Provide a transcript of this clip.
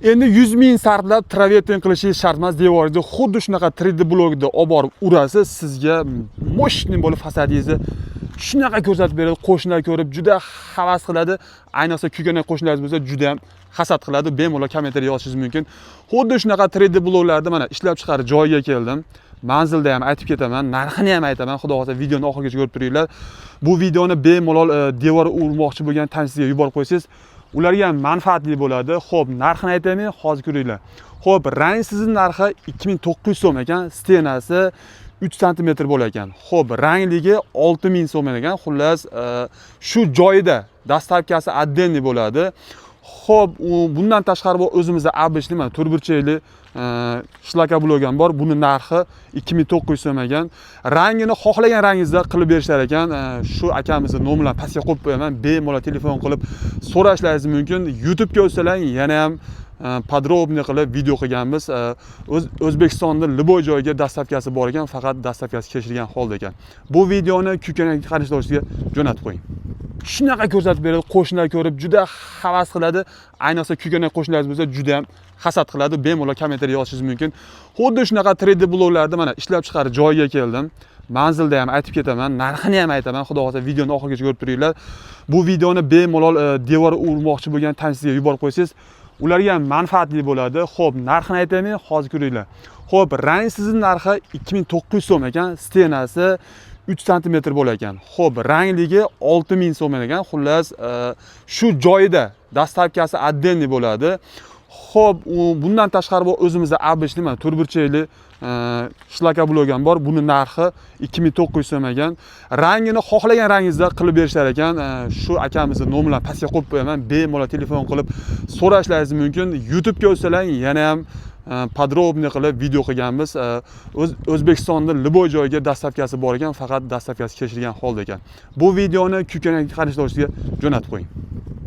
Endi 100 ming sarflab travertin qilishingiz shart emas. Devoringizga xuddi shunaqa 3D blogda olib borib urasiz, sizga moshni bo'lib fasadingizni shunaqa ko'rsatib beradi. Qo'shnilar ko'rib juda havas qiladi. Ayniqsa kuygan qo'shnilaringiz bo'lsa juda ham hasad qiladi. Bemalol kommentariy yozishingiz mumkin. Xuddi shunaqa 3D bloglarni mana ishlab chiqarib joyiga keldim. Manzilda ham aytib ketaman, narxini ham aytaman. Xudo xolasa videoni oxirigacha ko'rib turinglar. Bu videoni bemalol devor urmoqchi bo'lgan tanishingizga yuborib qo'ysangiz, ularga ham manfaatli bo'ladi. Xo'p, narxini aytaymi, hozir ko'ringlar. Xo'p, rang sizni narxi 2900 so'm ekan, stenasi 3 sm bo'lar ekan. Xo'p, rangligi 6000 so'm ekan. Xullas, shu joyida dastavkasi отдельный bo'ladi. Xo'p, bundan tashqari bu o'zimizda обычный mana turburchakli shlaka blok ham bor. Buni narxi 2900 so'm ekan. Rangini xohlagan rangingizda qilib berishlar ekan. Shu akamizning nomerini pastga qo'yib qo'yaman. Bemalol telefon qilib so'rashlaringiz mumkin. YouTube'ga o'tsalang yana ham podrobniy qilib video qilganmiz. O'zbekistonning liboy joyiga dastavkasi bor ekan, faqat dastavkasi kechirgan holda ekan. Bu videoni kuykan qarashlovchiga jo'natib qo'ying. Shunaqa ko'rsatib beradi. Qo'shnilar ko'rib juda havas qiladi. Ayniqsa kuygan qo'shnilaringiz bo'lsa juda ham hasad qiladi. Bemalol kommentariy yozishingiz mumkin. Xuddi shunaqa 3D bloglarni mana ishlab chiqarib joyiga keldim. Manzilda ham aytib ketaman, narxini ham aytaman. Xudo xolasa videoni oxirigacha ko'rib turinglar. Bu videoni bemalol devor urmoqchi bo'lgan tanishingizga yuborib qo'ysangiz, ularga ham manfaatli bo'ladi. Xo'p, narxini aytaymi, hozir ko'ringlar. Xo'p, rang sizni narxi 2900 so'm ekan, stenasi 3 sm bo'lar ekan. Xo'p, rangligi 6000 so'm ekan. Xullas, shu joyida dastavkasi отдельный bo'ladi. Xo'p, bundan tashqari bu o'zimizda обычный mana turburchakli shlaka blok ham bor. Buni narxi 2900 so'm ekan. Rangini xohlagan rangingizda qilib berishlar ekan. Shu akamizning nomerini pastga qo'yib qo'yaman. Bemalol telefon qilib so'rashlaringiz mumkin. YouTube'ga o'tsalang yana ham podrobniy qilib video qilganmiz. O'zbekistonning liboy joyiga dastavkasi bor ekan, faqat dastavkasi kechirgan holda ekan. Bu videoni kuykan qarashlovchiga jo'natib qo'ying.